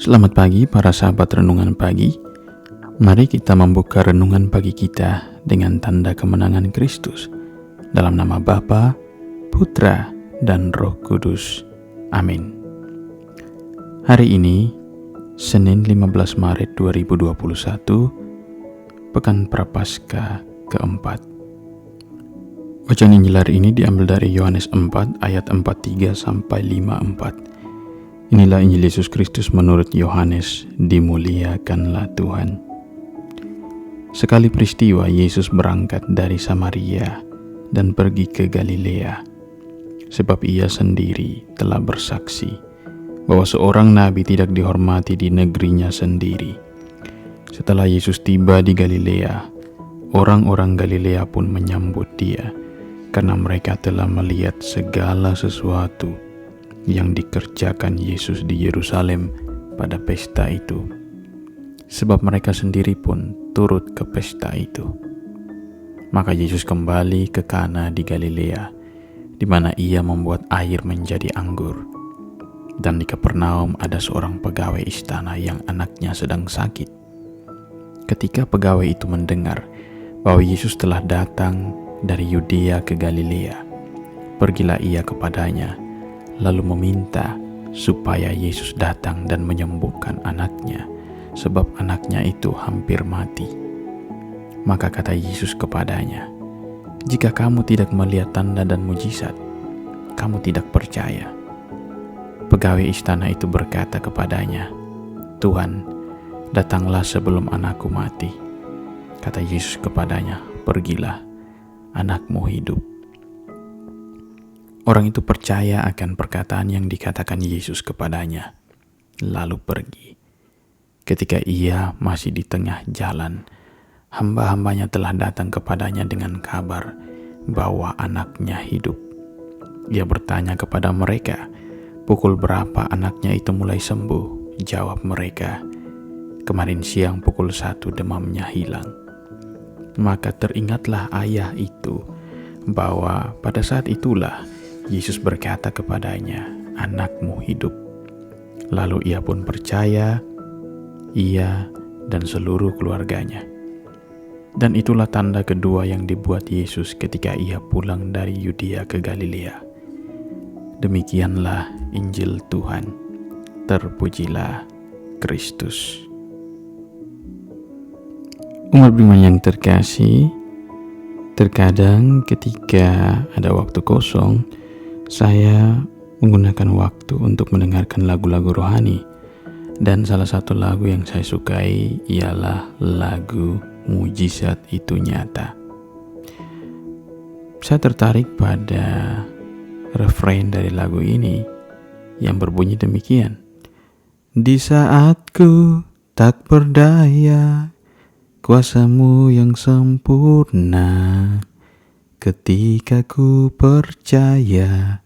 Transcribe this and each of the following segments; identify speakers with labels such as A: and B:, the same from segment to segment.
A: Selamat pagi para sahabat renungan pagi. Mari kita membuka renungan pagi kita dengan tanda kemenangan Kristus. Dalam nama Bapa, Putra, dan Roh Kudus. Amin. Hari ini, Senin 15 Maret 2021, Pekan Prapaskah keempat. Bacaan Injil hari ini diambil dari Yohanes 4 ayat 43 sampai 54. Inilah Injil Yesus Kristus menurut Yohanes, dimuliakanlah Tuhan. Sekali peristiwa Yesus berangkat dari Samaria dan pergi ke Galilea, sebab ia sendiri telah bersaksi bahwa seorang nabi tidak dihormati di negerinya sendiri. Setelah Yesus tiba di Galilea, orang-orang Galilea pun menyambut dia, karena mereka telah melihat segala sesuatu yang dikerjakan Yesus di Yerusalem pada pesta itu, sebab mereka sendiri pun turut ke pesta itu. Maka Yesus kembali ke Kana di Galilea, di mana ia membuat air menjadi anggur. Dan di Kapernaum ada seorang pegawai istana yang anaknya sedang sakit. Ketika pegawai itu mendengar bahwa Yesus telah datang dari Yudea ke Galilea, pergilah ia kepadanya, lalu meminta supaya Yesus datang dan menyembuhkan anaknya, sebab anaknya itu hampir mati. Maka kata Yesus kepadanya, "Jika kamu tidak melihat tanda dan mujizat, kamu tidak percaya." Pegawai istana itu berkata kepadanya, "Tuhan, datanglah sebelum anakku mati." Kata Yesus kepadanya, "Pergilah, anakmu hidup." Orang itu percaya akan perkataan yang dikatakan Yesus kepadanya, lalu pergi. Ketika ia masih di tengah jalan, hamba-hambanya telah datang kepadanya dengan kabar bahwa anaknya hidup. Ia bertanya kepada mereka, "Pukul berapa anaknya itu mulai sembuh?" Jawab mereka, "Kemarin siang pukul 1 demamnya hilang." Maka teringatlah ayah itu bahwa pada saat itulah Yesus berkata kepadanya, "Anakmu hidup." Lalu ia pun percaya, ia dan seluruh keluarganya. Dan itulah tanda kedua yang dibuat Yesus ketika ia pulang dari Yudea ke Galilea. Demikianlah Injil Tuhan. Terpujilah Kristus. Umat beriman yang terkasih, terkadang ketika ada waktu kosong, saya menggunakan waktu untuk mendengarkan lagu-lagu rohani. Dan salah satu lagu yang saya sukai ialah lagu Mujizat Itu Nyata. Saya tertarik pada refrain dari lagu ini yang berbunyi demikian. "Di saat ku tak berdaya, kuasamu yang sempurna. Ketika ku percaya,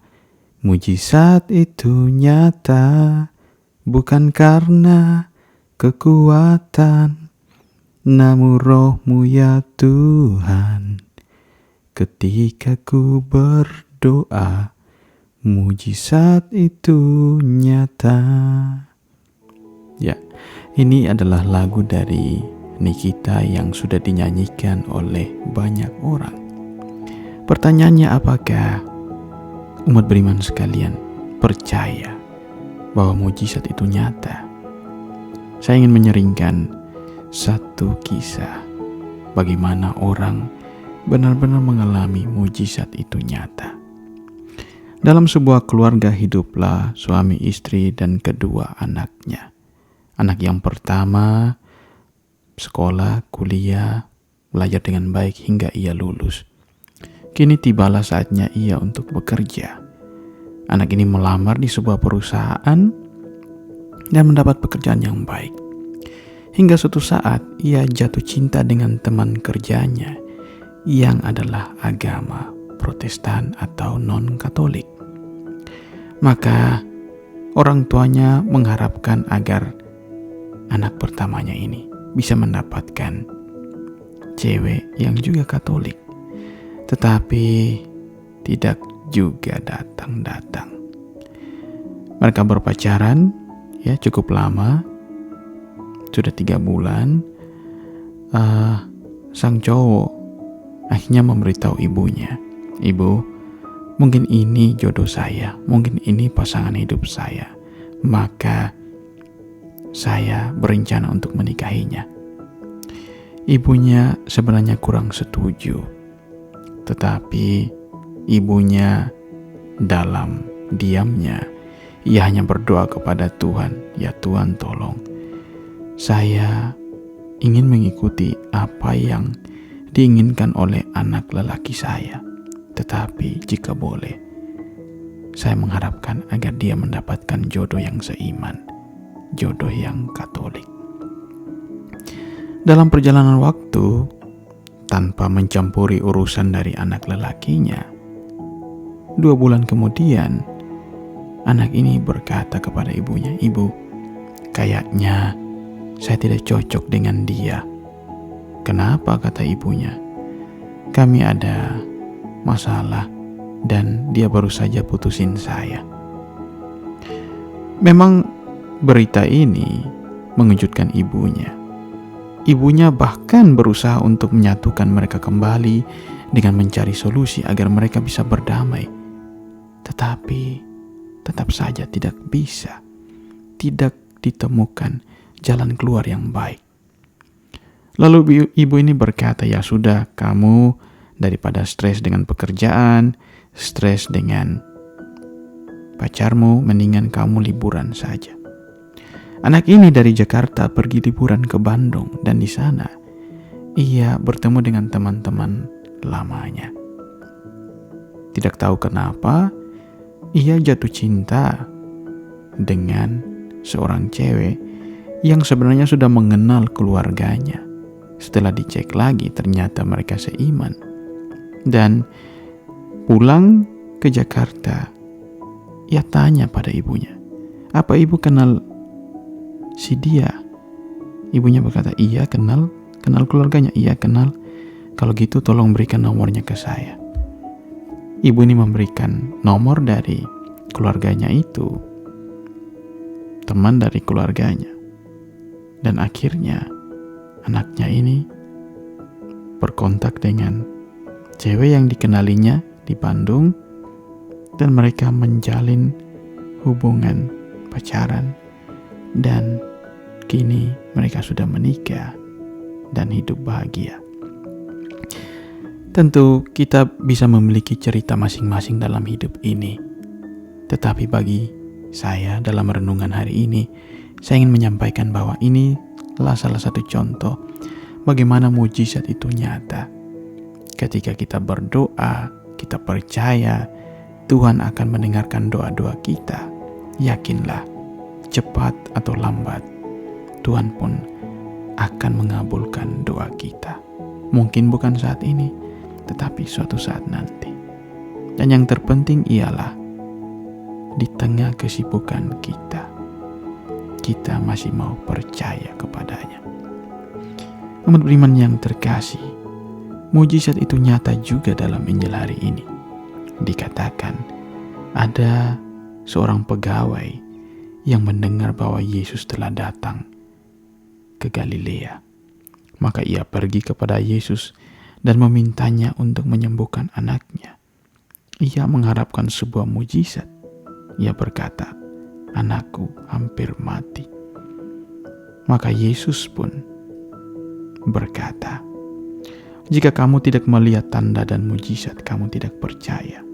A: mujizat itu nyata, bukan karena kekuatan, namun roh-Mu ya Tuhan. Ketika ku berdoa, mujizat itu nyata." Ya, ini adalah lagu dari Nikita yang sudah dinyanyikan oleh banyak orang. Pertanyaannya, apakah umat beriman sekalian percaya bahwa mujizat itu nyata? Saya ingin menyeringkan satu kisah bagaimana orang benar-benar mengalami mujizat itu nyata. Dalam sebuah keluarga hiduplah suami istri dan kedua anaknya. Anak yang pertama sekolah, kuliah, belajar dengan baik hingga ia lulus. Kini tibalah saatnya ia untuk bekerja. Anak ini melamar di sebuah perusahaan dan mendapat pekerjaan yang baik. Hingga suatu saat ia jatuh cinta dengan teman kerjanya yang adalah agama Protestan atau non-Katolik. Maka orang tuanya mengharapkan agar anak pertamanya ini bisa mendapatkan cewek yang juga Katolik. Tetapi tidak juga datang-datang. Mereka berpacaran ya cukup lama, Sudah 3 bulan, sang cowok akhirnya memberitahu ibunya, "Ibu, mungkin ini jodoh saya, mungkin ini pasangan hidup saya. Maka saya berencana untuk menikahinya." Ibunya sebenarnya kurang setuju, tetapi ibunya dalam diamnya, ia hanya berdoa kepada Tuhan, "Ya Tuhan, tolong. Saya ingin mengikuti apa yang diinginkan oleh anak lelaki saya. Tetapi jika boleh, saya mengharapkan agar dia mendapatkan jodoh yang seiman, jodoh yang Katolik." Dalam perjalanan waktu, tanpa mencampuri urusan dari anak lelakinya, 2 bulan kemudian, anak ini berkata kepada ibunya, "Ibu, kayaknya saya tidak cocok dengan dia." "Kenapa?" kata ibunya. "Kami ada masalah dan dia baru saja putusin saya." Memang berita ini mengejutkan ibunya. Ibunya bahkan berusaha untuk menyatukan mereka kembali dengan mencari solusi agar mereka bisa berdamai. Tetapi tetap saja tidak bisa. Tidak ditemukan jalan keluar yang baik. Lalu ibu ini berkata, "Ya sudah, kamu daripada stres dengan pekerjaan, stres dengan pacarmu, mendingan kamu liburan saja." Anak ini dari Jakarta pergi liburan ke Bandung, dan di sana ia bertemu dengan teman-teman lamanya. Tidak tahu kenapa, ia jatuh cinta dengan seorang cewek yang sebenarnya sudah mengenal keluarganya. Setelah dicek lagi, ternyata mereka seiman. Dan pulang ke Jakarta, ia tanya pada ibunya, "Apa ibu kenal si dia?" Ibunya berkata, "Iya, kenal keluarganya." "Iya, kenal. Kalau gitu tolong berikan nomornya ke saya." Ibu ini memberikan nomor dari keluarganya itu, teman dari keluarganya. Dan akhirnya anaknya ini berkontak dengan cewek yang dikenalinya di Bandung, dan mereka menjalin hubungan pacaran. Dan kini mereka sudah menikah dan hidup bahagia. Tentu kita bisa memiliki cerita masing-masing dalam hidup ini. Tetapi bagi saya dalam renungan hari ini, saya ingin menyampaikan bahwa ini adalah salah satu contoh bagaimana mujizat itu nyata. Ketika kita berdoa, kita percaya Tuhan akan mendengarkan doa-doa kita. Yakinlah, cepat atau lambat, Tuhan pun akan mengabulkan doa kita. Mungkin bukan saat ini, tetapi suatu saat nanti. Dan yang terpenting ialah di tengah kesibukan kita masih mau percaya kepadanya. Umat beriman yang terkasih, mujizat itu nyata juga dalam Injil hari ini. Dikatakan ada seorang pegawai yang mendengar bahwa Yesus telah datang ke Galilea. Maka ia pergi kepada Yesus dan memintanya untuk menyembuhkan anaknya. Ia mengharapkan sebuah mujizat. Ia berkata, "Anakku hampir mati." Maka Yesus pun berkata, "Jika kamu tidak melihat tanda dan mujizat, kamu tidak percaya."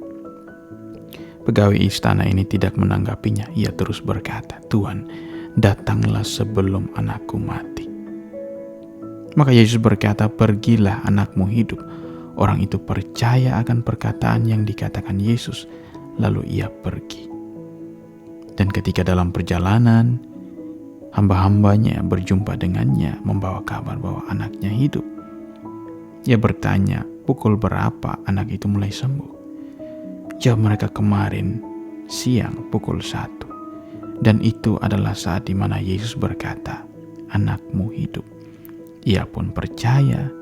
A: Pegawai istana ini tidak menanggapinya. Ia terus berkata, "Tuhan, datanglah sebelum anakku mati." Maka Yesus berkata, "Pergilah, anakmu hidup." Orang itu percaya akan perkataan yang dikatakan Yesus, lalu ia pergi. Dan ketika dalam perjalanan, hamba-hambanya berjumpa dengannya, membawa kabar bahwa anaknya hidup. Ia bertanya, "Pukul berapa anak itu mulai sembuh?" Jawab mereka, "Kemarin siang pukul 1. Dan itu adalah saat di mana Yesus berkata, 'Anakmu hidup.'" Ia pun percaya.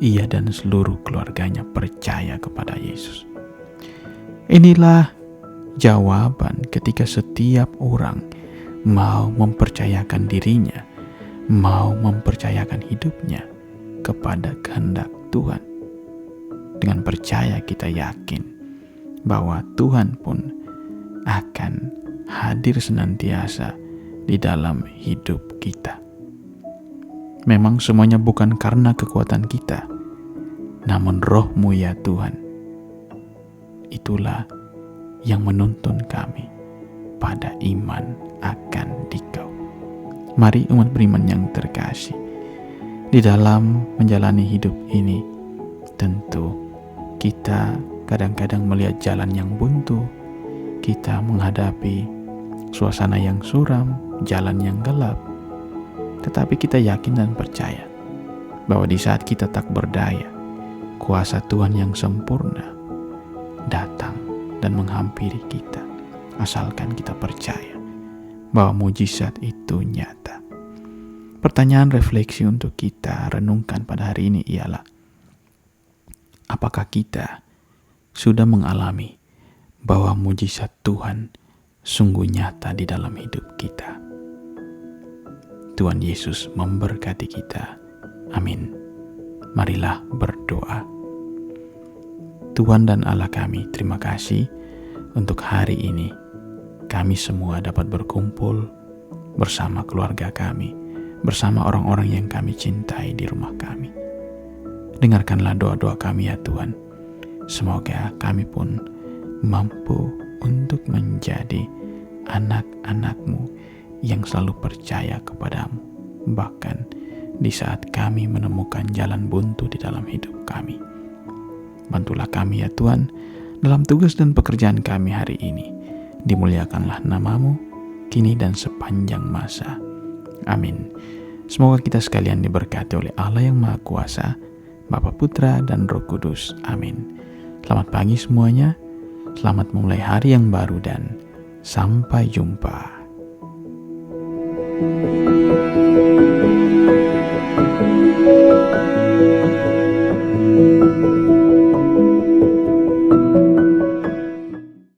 A: Ia dan seluruh keluarganya percaya kepada Yesus. Inilah jawaban ketika setiap orang mau mempercayakan dirinya, mau mempercayakan hidupnya kepada kehendak Tuhan. Dengan percaya kita yakin bahwa Tuhan pun akan hadir senantiasa di dalam hidup kita. Memang semuanya bukan karena kekuatan kita, namun Roh-Mu ya Tuhan, itulah yang menuntun kami pada iman akan Dikau. Mari umat beriman yang terkasih, di dalam menjalani hidup ini tentu kita kadang-kadang melihat jalan yang buntu, kita menghadapi suasana yang suram, jalan yang gelap. Tetapi kita yakin dan percaya bahwa di saat kita tak berdaya, kuasa Tuhan yang sempurna datang dan menghampiri kita, asalkan kita percaya bahwa mujizat itu nyata. Pertanyaan refleksi untuk kita renungkan pada hari ini ialah, apakah kita sudah mengalami bahwa mujizat Tuhan sungguh nyata di dalam hidup kita? Tuhan Yesus memberkati kita. Amin. Marilah berdoa. Tuhan dan Allah kami, terima kasih untuk hari ini. Kami semua dapat berkumpul bersama keluarga kami, bersama orang-orang yang kami cintai di rumah kami. Dengarkanlah doa-doa kami ya Tuhan. Semoga kami pun mampu untuk menjadi anak-anak-Mu yang selalu percaya kepadamu, bahkan di saat kami menemukan jalan buntu di dalam hidup kami. Bantulah kami ya Tuhan dalam tugas dan pekerjaan kami hari ini. Dimuliakanlah nama-Mu kini dan sepanjang masa. Amin. Semoga kita sekalian diberkati oleh Allah yang Maha Kuasa, Bapa, Putra, dan Roh Kudus. Amin. Selamat pagi semuanya. Selamat memulai hari yang baru dan sampai jumpa.